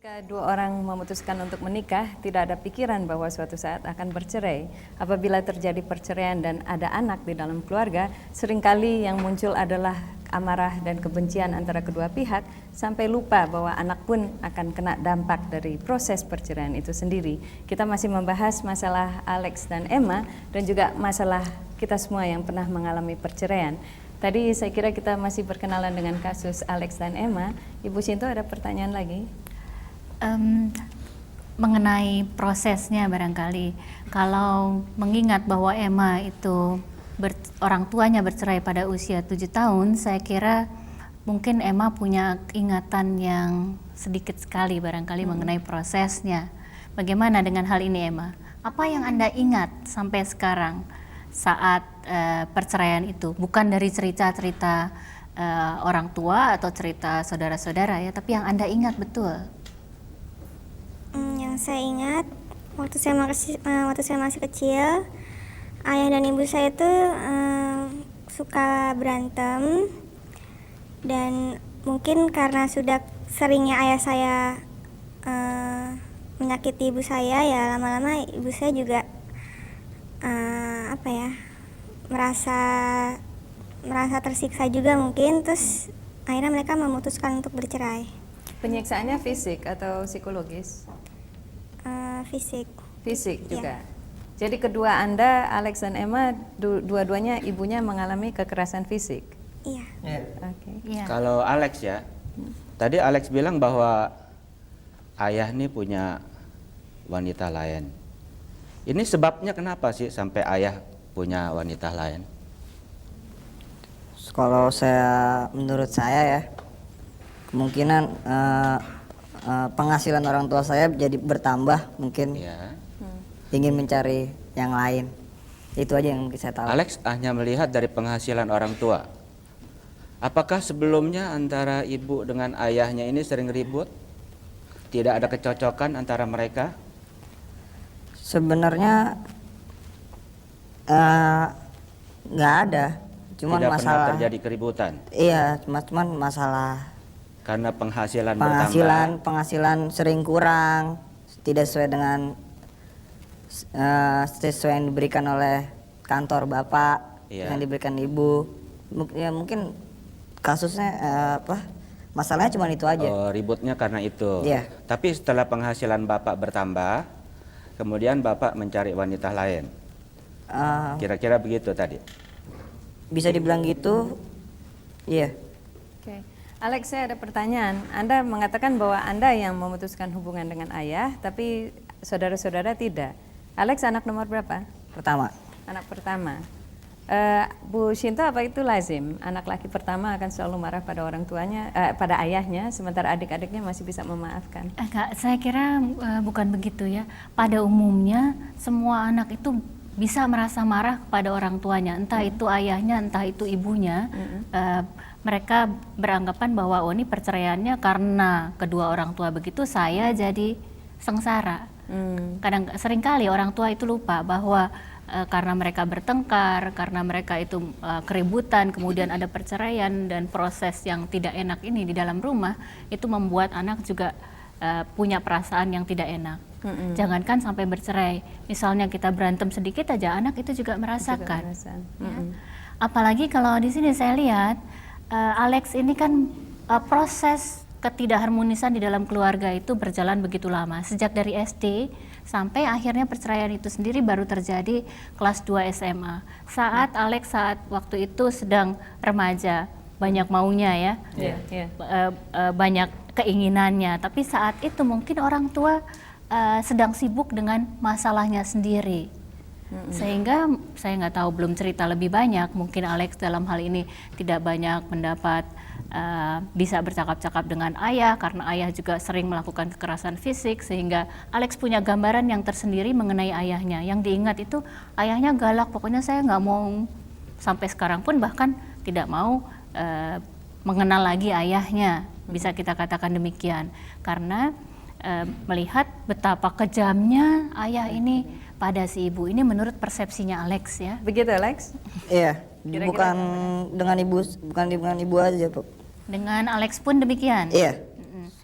Ketika dua orang memutuskan untuk menikah, tidak ada pikiran bahwa suatu saat akan bercerai. Apabila terjadi perceraian dan ada anak di dalam keluarga, seringkali yang muncul adalah amarah dan kebencian antara kedua pihak, sampai lupa bahwa anak pun akan kena dampak dari proses perceraian itu sendiri. Kita masih membahas masalah Alex dan Emma, dan juga masalah kita semua yang pernah mengalami perceraian. Tadi saya kira kita masih berkenalan dengan kasus Alex dan Emma. Ibu Shinto, ada pertanyaan lagi? Mengenai prosesnya barangkali, kalau mengingat bahwa Emma itu orang tuanya bercerai pada usia 7 tahun, saya kira mungkin Emma punya ingatan yang sedikit sekali barangkali mengenai prosesnya. Bagaimana dengan hal ini, Emma? Apa yang Anda ingat sampai sekarang saat perceraian itu? Bukan dari cerita-cerita orang tua atau cerita saudara-saudara ya, tapi yang Anda ingat betul. Yang saya ingat waktu saya masih kecil, ayah dan ibu saya itu suka berantem, dan mungkin karena sudah seringnya ayah saya menyakiti ibu saya, ya lama-lama ibu saya juga merasa tersiksa juga mungkin, terus akhirnya mereka memutuskan untuk bercerai. Penyiksaannya fisik atau psikologis? Fisik. Fisik juga. Ya. Jadi kedua Anda, Alex dan Emma, dua-duanya ibunya mengalami kekerasan fisik. Iya. Oke. Ya. Kalau Alex ya, tadi Alex bilang bahwa ayah nih punya wanita lain. Ini sebabnya kenapa sih sampai ayah punya wanita lain? Kalau menurut saya ya, kemungkinan penghasilan orang tua saya jadi bertambah, mungkin Ya. ingin mencari yang lain. Itu aja yang mungkin saya tahu. Alex hanya melihat dari penghasilan orang tua. Apakah sebelumnya antara ibu dengan ayahnya ini sering ribut? Tidak ada kecocokan antara mereka? Sebenarnya nggak ada, cuman Tidak pernah masalah. terjadi keributan Iya, cuman masalah karena penghasilan bertambah. penghasilan sering kurang, tidak sesuai dengan sesuai yang diberikan oleh kantor bapak, Iya. yang diberikan ibu. Mungkin kasusnya masalahnya cuma itu aja. Oh, ributnya karena itu. Iya. Tapi setelah penghasilan bapak bertambah, kemudian bapak mencari wanita lain. Kira-kira begitu tadi. Bisa dibilang gitu, iya. Oke. Alex, saya ada pertanyaan. Anda mengatakan bahwa Anda yang memutuskan hubungan dengan ayah, tapi saudara-saudara tidak. Alex anak nomor berapa? Pertama, Anak pertama. Bu Shinto, apa itu lazim? Anak laki pertama akan selalu marah pada orang tuanya, pada ayahnya, sementara adik-adiknya masih bisa memaafkan. Enggak, saya kira bukan begitu ya. Pada umumnya semua anak itu bisa merasa marah kepada orang tuanya, entah itu ayahnya, entah itu ibunya. Mereka beranggapan bahwa ini perceraiannya karena kedua orang tua begitu, saya jadi sengsara. Seringkali orang tua itu lupa bahwa karena mereka bertengkar, karena mereka itu keributan, kemudian ada perceraian dan proses yang tidak enak ini di dalam rumah, itu membuat anak juga punya perasaan yang tidak enak. Jangankan sampai bercerai, misalnya kita berantem sedikit aja, anak itu juga merasakan. Ya. Apalagi kalau di sini saya lihat Alex ini kan proses ketidakharmonisan di dalam keluarga itu berjalan begitu lama, sejak dari SD sampai akhirnya perceraian itu sendiri baru terjadi kelas 2 SMA. Saat waktu itu sedang remaja, banyak maunya ya, banyak keinginannya, tapi saat itu mungkin orang tua sedang sibuk dengan masalahnya sendiri. Sehingga saya nggak tahu, belum cerita lebih banyak, mungkin Alex dalam hal ini tidak banyak mendapat bisa bercakap-cakap dengan ayah karena ayah juga sering melakukan kekerasan fisik, sehingga Alex punya gambaran yang tersendiri mengenai ayahnya. Yang diingat itu ayahnya galak, pokoknya saya nggak mau, sampai sekarang pun bahkan tidak mau mengenal lagi ayahnya, bisa kita katakan demikian, karena melihat betapa kejamnya ayah ini pada si ibu ini menurut persepsinya Alex ya. Begitu, Alex? iya. Kira-kira Bukan dengan ibu aja, Bu. Dengan Alex pun demikian. Iya.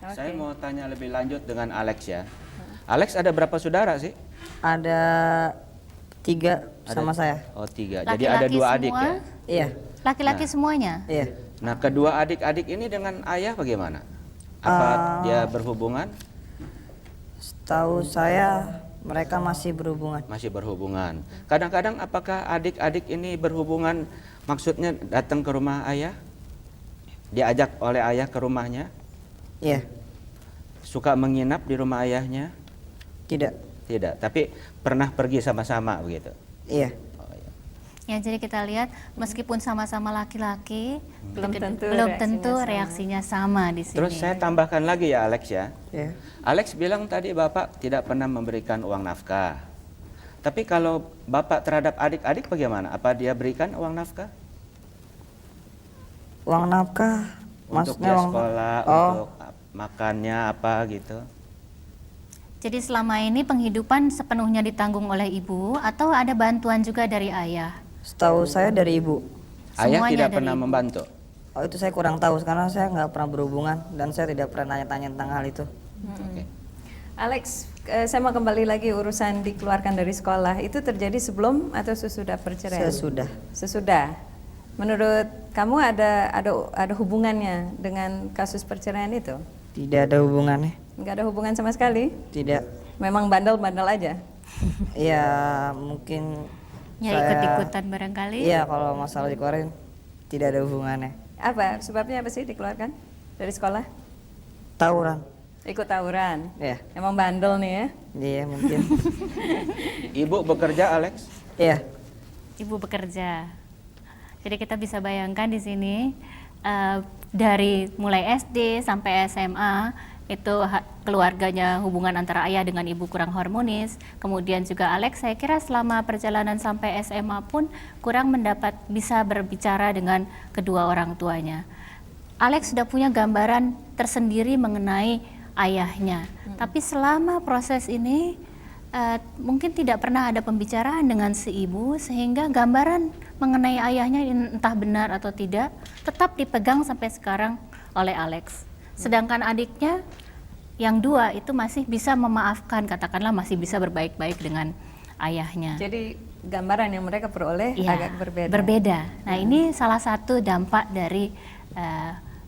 Saya mau tanya lebih lanjut dengan Alex ya. Alex ada berapa saudara sih? Ada 3 sama saya. Oh 3. Jadi ada 2 adik semua? ya? Iya, Laki-laki semuanya? iya. Nah kedua adik-adik ini dengan ayah bagaimana? Apa dia berhubungan? Setahu saya mereka masih berhubungan. Masih berhubungan. Kadang-kadang apakah adik-adik ini berhubungan maksudnya datang ke rumah ayah? Diajak oleh ayah ke rumahnya? Iya, Suka menginap di rumah ayahnya? tidak. Tidak, tapi pernah pergi sama-sama begitu. Iya, Oh, iya. Ya, jadi kita lihat meskipun sama-sama laki-laki, Belum tentu reaksinya sama di sini. Terus saya tambahkan lagi ya Alex ya. iya. Alex bilang tadi Bapak tidak pernah memberikan uang nafkah. Tapi kalau Bapak terhadap adik-adik bagaimana? Apa dia berikan uang nafkah? Uang nafkah, Untuk maksudnya dia uang sekolah, Oh, untuk makannya apa gitu? Jadi selama ini penghidupan sepenuhnya ditanggung oleh ibu atau ada bantuan juga dari ayah? setahu saya dari ibu. Ayah Semuanya tidak dari pernah ibu. membantu. Oh, itu saya kurang tahu karena saya nggak pernah berhubungan dan saya tidak pernah tanya-tanya tentang hal itu. Oke. Alex, saya mau kembali lagi urusan dikeluarkan dari sekolah. Itu terjadi sebelum atau sesudah perceraian? Sesudah. Sesudah. Menurut kamu ada hubungannya dengan kasus perceraian itu? Tidak ada hubungannya. Nggak ada hubungan sama sekali? Tidak. Memang bandel-bandel aja? Ya mungkin Ya ikut-ikutan barangkali. Iya, kalau masalah dikeluarin tidak ada hubungannya. Apa? Sebabnya apa sih dikeluarkan dari sekolah? Tawuran. Ikut tawuran? Iya. Emang bandel nih ya? Iya mungkin. Ibu bekerja Alex? Iya. Ibu bekerja. Jadi kita bisa bayangkan di sini dari mulai SD sampai SMA itu keluarganya hubungan antara ayah dengan ibu kurang harmonis. Kemudian juga Alex saya kira selama perjalanan sampai SMA pun kurang bisa berbicara dengan kedua orang tuanya. Alex sudah punya gambaran tersendiri mengenai ayahnya. Tapi selama proses ini mungkin tidak pernah ada pembicaraan dengan si ibu sehingga gambaran mengenai ayahnya entah benar atau tidak tetap dipegang sampai sekarang oleh Alex. Sedangkan adiknya yang 2 itu masih bisa memaafkan, katakanlah masih bisa berbaik-baik dengan ayahnya. Jadi gambaran yang mereka peroleh Iya, agak berbeda. Berbeda. Nah, ini salah satu dampak dari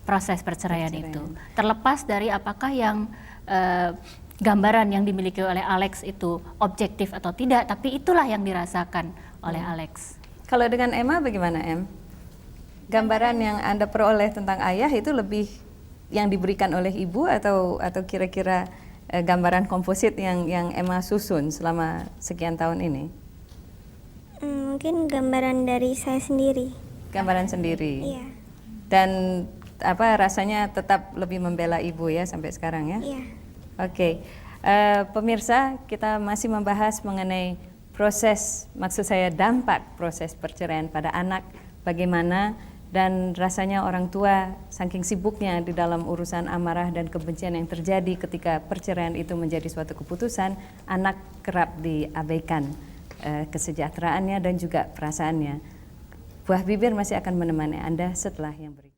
proses perceraian itu. Terlepas dari apakah yang gambaran yang dimiliki oleh Alex itu objektif atau tidak, tapi itulah yang dirasakan oleh Alex. Kalau dengan Emma bagaimana, Em? Gambaran yang Anda peroleh tentang ayah itu lebih yang diberikan oleh ibu atau kira-kira gambaran komposit yang Emma susun selama sekian tahun ini? Mungkin gambaran dari saya sendiri. Gambaran sendiri. Iya. Dan rasanya tetap lebih membela ibu ya sampai sekarang ya? Iya. Oke. Pemirsa, kita masih membahas mengenai proses, maksud saya dampak proses perceraian pada anak, bagaimana dan rasanya orang tua saking sibuknya di dalam urusan amarah dan kebencian yang terjadi ketika perceraian itu menjadi suatu keputusan, anak kerap diabaikan kesejahteraannya dan juga perasaannya. Buah bibir masih akan menemani Anda setelah yang berikut.